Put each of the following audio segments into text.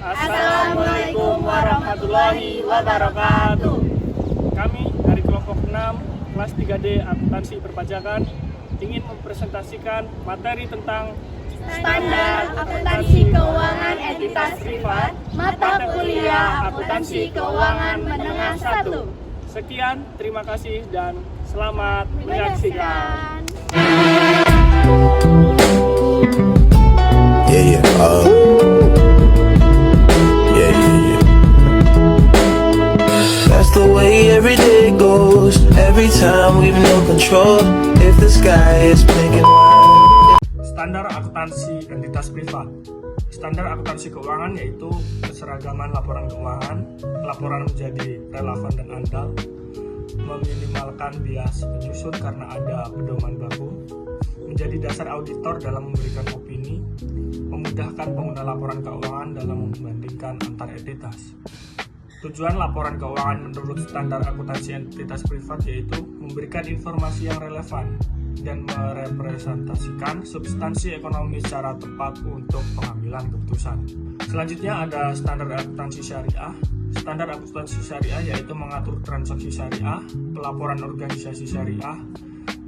Assalamualaikum warahmatullahi wabarakatuh. Kami dari kelompok 6 kelas 3D Akuntansi Perpajakan ingin mempresentasikan materi tentang Standar Akuntansi Keuangan Entitas Privat, mata kuliah Akuntansi Keuangan Menengah 1. Sekian, terima kasih dan selamat menyaksikan. Yeah, yeah. That's the way every day goes. Every time we've no control. If the sky is pink and white. Standar akuntansi entitas privat. Standar akuntansi keuangan yaitu keseragaman laporan keuangan, laporan menjadi relevan dan andal, meminimalkan bias penyusun karena ada pedoman baku, menjadi dasar auditor dalam memberikan opini, memudahkan pengguna laporan keuangan dalam membandingkan antar entitas. Tujuan laporan keuangan menurut standar akuntansi entitas privat yaitu memberikan informasi yang relevan dan merepresentasikan substansi ekonomi secara tepat untuk pengambilan keputusan. Selanjutnya ada standar akuntansi syariah. Standar akuntansi syariah yaitu mengatur transaksi syariah, pelaporan organisasi syariah,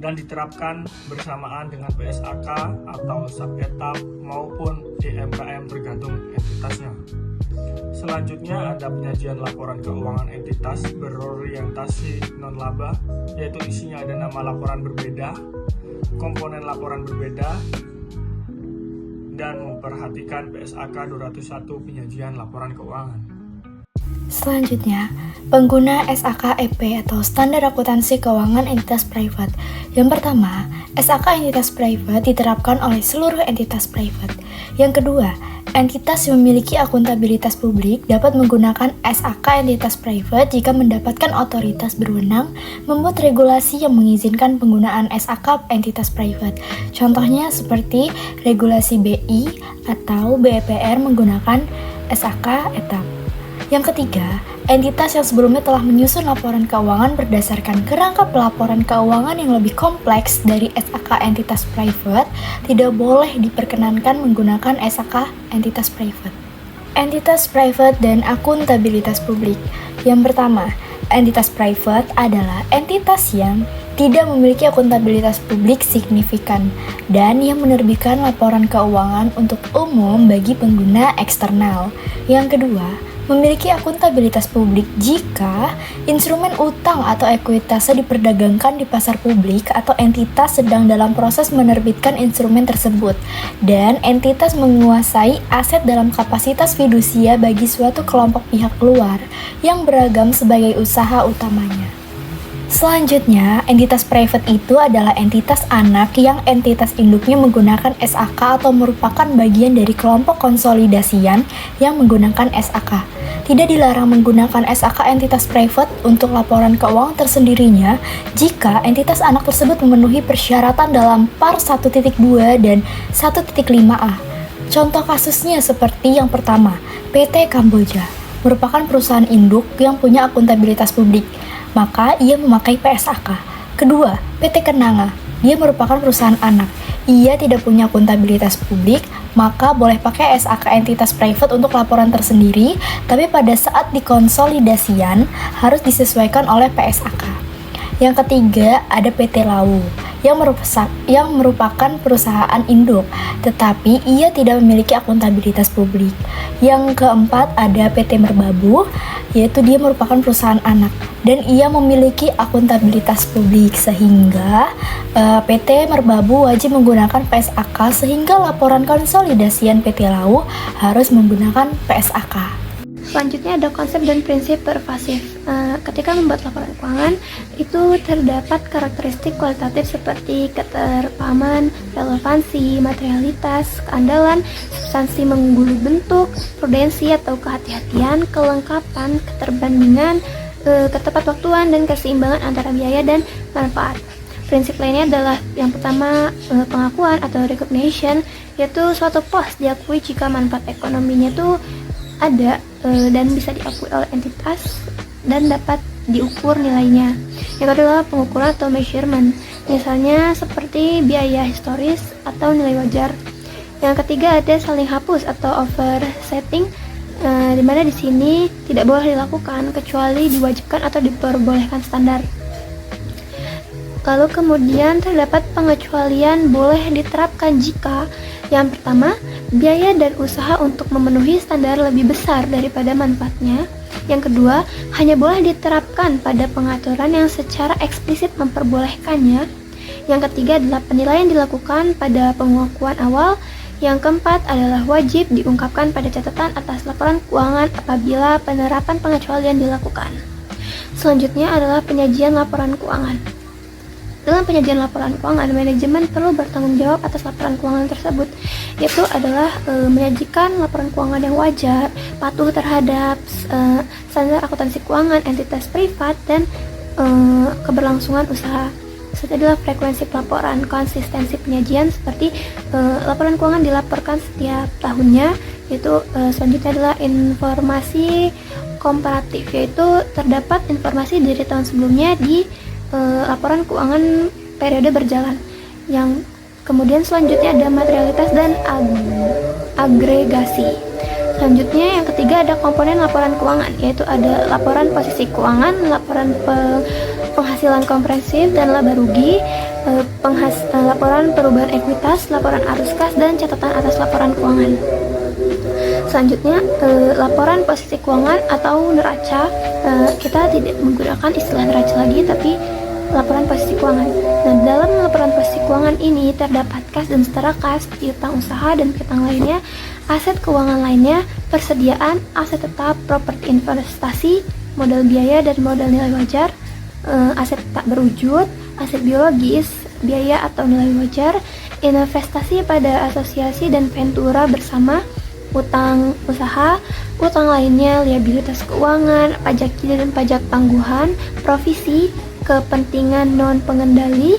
dan diterapkan bersamaan dengan PSAK atau SAPETAP maupun DMKM tergantung entitasnya. Selanjutnya ada penyajian laporan keuangan entitas berorientasi non-laba, yaitu isinya ada nama laporan berbeda, komponen laporan berbeda, dan memperhatikan PSAK 201 penyajian laporan keuangan. Selanjutnya, pengguna SAK-EP atau Standar Akuntansi Keuangan Entitas Privat. Yang pertama, SAK entitas privat diterapkan oleh seluruh entitas privat. Yang kedua, entitas yang memiliki akuntabilitas publik dapat menggunakan SAK entitas privat jika mendapatkan otoritas berwenang membuat regulasi yang mengizinkan penggunaan SAK entitas privat. Contohnya seperti regulasi BI atau BEPR menggunakan SAK etap. Yang ketiga, entitas yang sebelumnya telah menyusun laporan keuangan berdasarkan kerangka pelaporan keuangan yang lebih kompleks dari SAK entitas privat tidak boleh diperkenankan menggunakan SAK entitas privat. Entitas privat dan akuntabilitas publik. Yang pertama, entitas privat adalah entitas yang tidak memiliki akuntabilitas publik signifikan dan yang menerbitkan laporan keuangan untuk umum bagi pengguna eksternal. Yang kedua, memiliki akuntabilitas publik jika instrumen utang atau ekuitasnya diperdagangkan di pasar publik atau entitas sedang dalam proses menerbitkan instrumen tersebut dan entitas menguasai aset dalam kapasitas fidusia bagi suatu kelompok pihak luar yang beragam sebagai usaha utamanya. Selanjutnya, entitas private itu adalah entitas anak yang entitas induknya menggunakan SAK atau merupakan bagian dari kelompok konsolidasian yang menggunakan SAK. Tidak dilarang menggunakan SAK entitas private untuk laporan keuangan tersendirinya jika entitas anak tersebut memenuhi persyaratan dalam PAR 1.2 dan 1.5a. Contoh kasusnya seperti yang pertama, PT Kamboja merupakan perusahaan induk yang punya akuntabilitas publik, maka ia memakai PSAK. Kedua, PT Kenanga, dia merupakan perusahaan anak. Ia tidak punya akuntabilitas publik, maka boleh pakai SAK entitas private untuk laporan tersendiri, tapi pada saat dikonsolidasian harus disesuaikan oleh PSAK. Yang ketiga, ada PT Lau yang merupakan perusahaan induk, tetapi ia tidak memiliki akuntabilitas publik. Yang keempat, ada PT Merbabu, yaitu dia merupakan perusahaan anak dan ia memiliki akuntabilitas publik sehingga PT Merbabu wajib menggunakan PSAK sehingga laporan konsolidasian PT Lau harus menggunakan PSAK. Selanjutnya ada konsep dan prinsip pervasif. Ketika membuat laporan keuangan, itu terdapat karakteristik kualitatif seperti keterpahaman, relevansi, materialitas, keandalan, substansi mengungguli bentuk, prudensi atau kehati-hatian, kelengkapan, keterbandingan, ketepatwaktuan, dan keseimbangan antara biaya dan manfaat. Prinsip lainnya adalah yang pertama, pengakuan atau recognition, yaitu suatu pos diakui jika manfaat ekonominya itu ada dan bisa diakui oleh entitas dan dapat diukur nilainya. Yang kedua, pengukuran atau measurement, misalnya seperti biaya historis atau nilai wajar. Yang ketiga ada saling hapus atau offsetting, di mana di sini tidak boleh dilakukan kecuali diwajibkan atau diperbolehkan standar. Lalu kemudian terdapat pengecualian boleh diterapkan jika yang pertama, biaya dan usaha untuk memenuhi standar lebih besar daripada manfaatnya. Yang kedua, hanya boleh diterapkan pada pengaturan yang secara eksplisit memperbolehkannya. Yang ketiga adalah penilaian dilakukan pada pengakuan awal. Yang keempat adalah wajib diungkapkan pada catatan atas laporan keuangan apabila penerapan pengecualian dilakukan. Selanjutnya adalah penyajian laporan keuangan. Dalam penyajian laporan keuangan, manajemen perlu bertanggung jawab atas laporan keuangan tersebut, yaitu adalah menyajikan laporan keuangan yang wajar, patuh terhadap standar akuntansi keuangan entitas privat, dan keberlangsungan usaha. Selanjutnya adalah frekuensi pelaporan, konsistensi penyajian seperti laporan keuangan dilaporkan setiap tahunnya, yaitu selanjutnya adalah informasi komparatif, yaitu terdapat informasi dari tahun sebelumnya di laporan keuangan periode berjalan. Yang kemudian selanjutnya ada materialitas dan agregasi. Selanjutnya yang ketiga ada komponen laporan keuangan, yaitu ada laporan posisi keuangan, laporan penghasilan komprehensif dan laba rugi, laporan perubahan ekuitas, laporan arus kas, dan catatan atas laporan keuangan. Selanjutnya laporan posisi keuangan atau neraca. Kita tidak menggunakan istilah neraca lagi, tapi laporan posisi keuangan. Nah, dalam laporan posisi keuangan ini terdapat kas dan setara kas, piutang usaha dan piutang lainnya, aset keuangan lainnya, persediaan, aset tetap, properti investasi, modal biaya dan modal nilai wajar, aset tak berwujud, aset biologis, biaya atau nilai wajar, investasi pada asosiasi dan ventura bersama, utang usaha, utang lainnya, liabilitas keuangan, pajak jadi dan pajak tangguhan, provisi, kepentingan non-pengendali,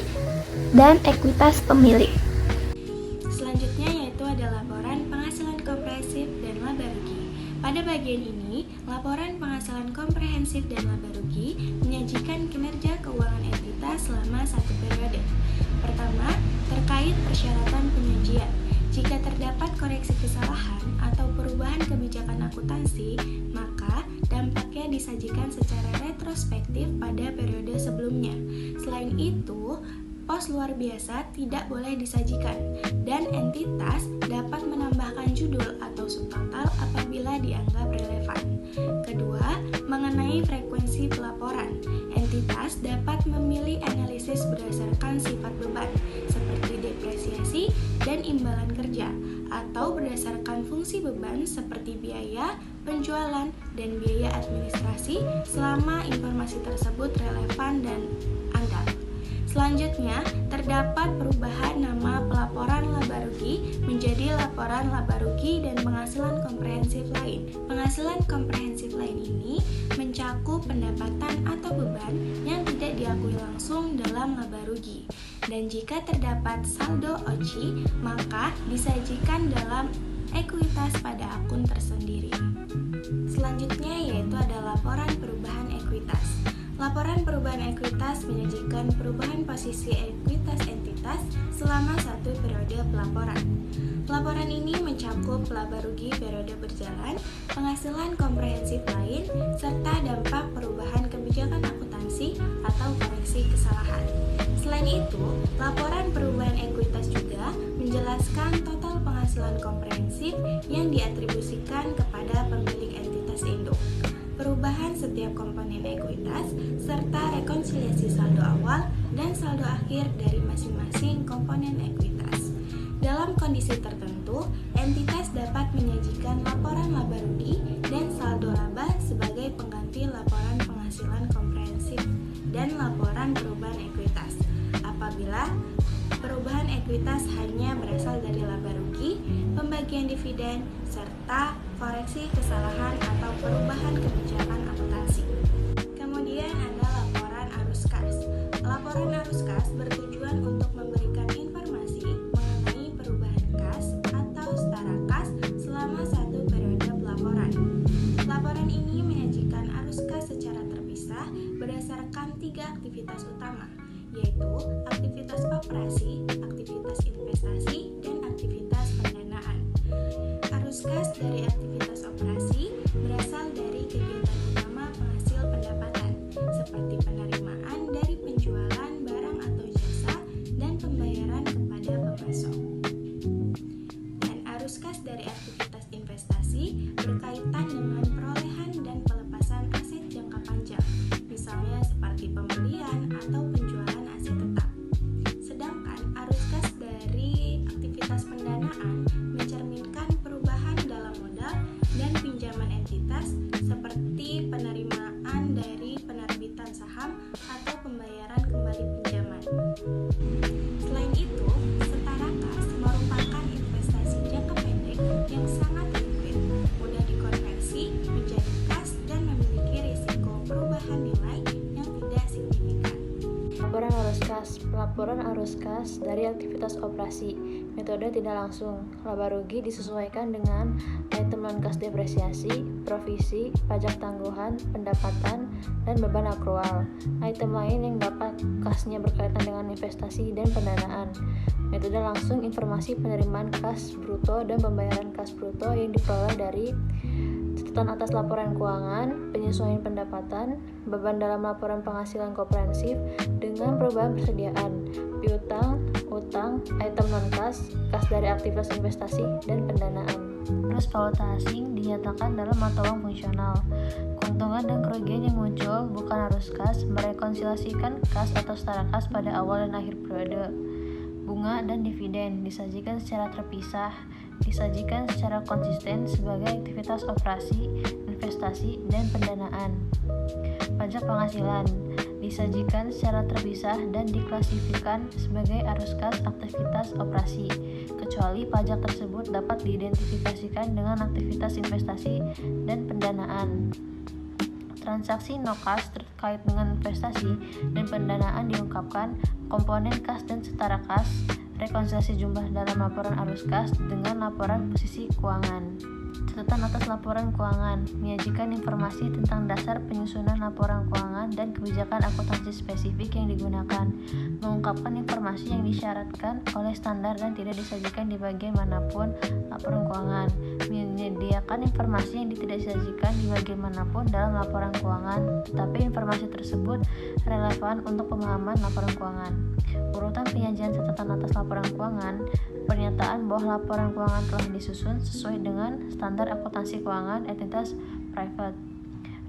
dan ekuitas pemilik. Selanjutnya yaitu ada laporan penghasilan komprehensif dan laba rugi. Pada bagian ini, laporan penghasilan komprehensif dan laba rugi menyajikan kinerja keuangan entitas selama satu periode. Pertama, terkait persyaratan penyajian. Jika terdapat koreksi kesalahan atau perubahan kebijakan akuntansi, maka dampaknya disajikan secara retrospektif pada periode sebelumnya. Selain itu, pos luar biasa tidak boleh disajikan, dan entitas dapat menambahkan judul atau subtotal apabila dianggap relevan. Kedua, mengenai frekuensi pelaporan, entitas dapat memilih analisis berdasarkan sifat beban, seperti depresiasi dan imbalan kerja, atau berdasarkan fungsi beban seperti biaya, penjualan, dan biaya administrasi selama informasi tersebut relevan dan andal. Selanjutnya, terdapat perubahan nama pelaporan laba rugi menjadi laporan laba rugi dan penghasilan komprehensif lain. Penghasilan komprehensif lain ini mencakup pendapatan atau beban yang tidak diakui langsung dalam laba rugi. Dan jika terdapat saldo OCI, maka disajikan dalam ekuitas pada akun tersendiri. Selanjutnya yaitu ada laporan perubahan ekuitas. Laporan perubahan ekuitas menyajikan perubahan posisi ekuitas entitas selama satu periode pelaporan. Laporan ini mencakup laba rugi periode berjalan, penghasilan komprehensif lain, serta dampak perubahan kebijakan akuntansi atau koreksi kesalahan. Selain itu, laporan perubahan ekuitas juga menjelaskan total penghasilan komprehensif yang diatribusikan kepada pemilik entitas induk, perubahan setiap komponen ekuitas, serta rekonsiliasi saldo awal dan saldo akhir dari masing-masing komponen ekuitas. Dalam kondisi tertentu, entitas dapat menyajikan laporan laba rugi dan saldo laba sebagai pengganti laporan penghasilan komprehensif dan laporan perubahan ekuitas. Apabila perubahan ekuitas hanya berasal dari laba rugi, pembagian dividen, serta koreksi kesalahan atau perubahan kebijakan akuntansi. Kemudian ada laporan arus kas. Laporan arus kas bertujuan untuk memberikan informasi mengenai perubahan kas atau setara kas selama satu periode pelaporan. Laporan ini menyajikan arus kas secara terpisah berdasarkan 3 aktivitas utama, yaitu aktivitas operasi, aktivitas investasi, dan aktivitas pendanaan. Arus kas dari aktivitas operasi berkaitan dengan perolehan dan pelepasan aset jangka panjang, misalnya seperti pembelian atau penjualan aset tetap. Sedangkan arus kas dari aktivitas pendanaan mencerminkan perubahan dalam modal dan pinjaman entitas seperti penerimaan dari penerbitan saham atau pembayaran kembali pinjaman. Selain itu, setara kas merupakan investasi jangka pendek yang sangat liquid, mudah dikonversi menjadi kas dan memiliki risiko perubahan nilai yang tidak signifikan. Laporan arus kas. Pelaporan arus kas dari aktivitas operasi. Metode tidak langsung. Laba rugi disesuaikan dengan item non kas depresiasi, provisi, pajak tangguhan, pendapatan, dan beban akrual. Item lain yang dapat kasnya berkaitan dengan investasi dan pendanaan. Metode langsung, informasi penerimaan kas bruto dan pembayaran kas bruto yang diperoleh dari catatan atas laporan keuangan, penyesuaian pendapatan, beban dalam laporan penghasilan komprehensif dengan perubahan persediaan, piutang, utang, item non-kas, kas dari aktivitas investasi, dan pendanaan. Arus valuta asing dinyatakan dalam mata uang fungsional. Keuntungan dan kerugian yang muncul bukan arus kas, merekonsiliasikan kas atau setara kas pada awal dan akhir periode. Bunga dan dividen disajikan secara terpisah, disajikan secara konsisten sebagai aktivitas operasi, investasi, dan pendanaan. Pajak penghasilan disajikan secara terpisah dan diklasifikasikan sebagai arus kas aktivitas operasi, kecuali pajak tersebut dapat diidentifikasikan dengan aktivitas investasi dan pendanaan. Transaksi no-kas terkait dengan investasi dan pendanaan diungkapkan komponen kas dan setara kas, rekonsiliasi jumlah dalam laporan arus kas dengan laporan posisi keuangan. Catatan atas laporan keuangan menyajikan informasi tentang dasar penyusunan laporan keuangan dan kebijakan akuntansi spesifik yang digunakan, mengungkapkan informasi yang disyaratkan oleh standar dan tidak disajikan di bagian manapun laporan keuangan, menyediakan informasi yang tidak disajikan di bagian manapun dalam laporan keuangan, tetapi informasi tersebut relevan untuk pemahaman laporan keuangan. Urutan penyajian catatan atas laporan keuangan, pernyataan bahwa laporan keuangan telah disusun sesuai dengan standar akuntansi keuangan entitas private.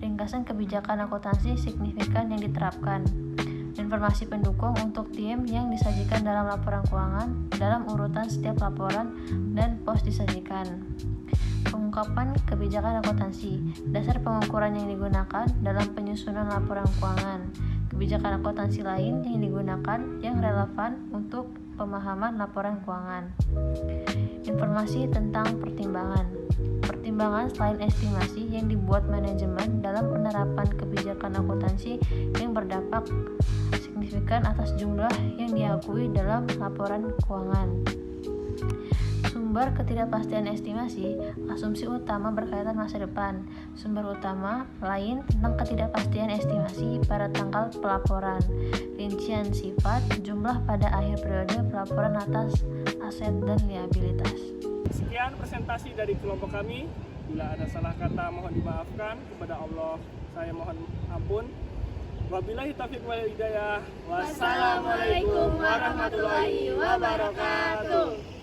Ringkasan kebijakan akuntansi signifikan yang diterapkan. Informasi pendukung untuk tim yang disajikan dalam laporan keuangan dalam urutan setiap laporan dan pos disajikan. Pengungkapan kebijakan akuntansi, dasar pengukuran yang digunakan dalam penyusunan laporan keuangan, kebijakan akuntansi lain yang digunakan yang relevan untuk pemahaman laporan keuangan. Informasi tentang pertimbangan. Pertimbangan selain estimasi yang dibuat manajemen dalam penerapan kebijakan akuntansi yang berdampak signifikan atas jumlah yang diakui dalam laporan keuangan. Sumber ketidakpastian estimasi, asumsi utama berkaitan masa depan. Sumber utama lain tentang ketidakpastian estimasi pada tanggal pelaporan. Rincian sifat, jumlah pada akhir periode pelaporan atas aset dan liabilitas. Sekian presentasi dari kelompok kami. Bila ada salah kata mohon dimaafkan. Kepada Allah saya mohon ampun. Wabillahi taufiq wal hidayah. Wassalamualaikum warahmatullahi wabarakatuh.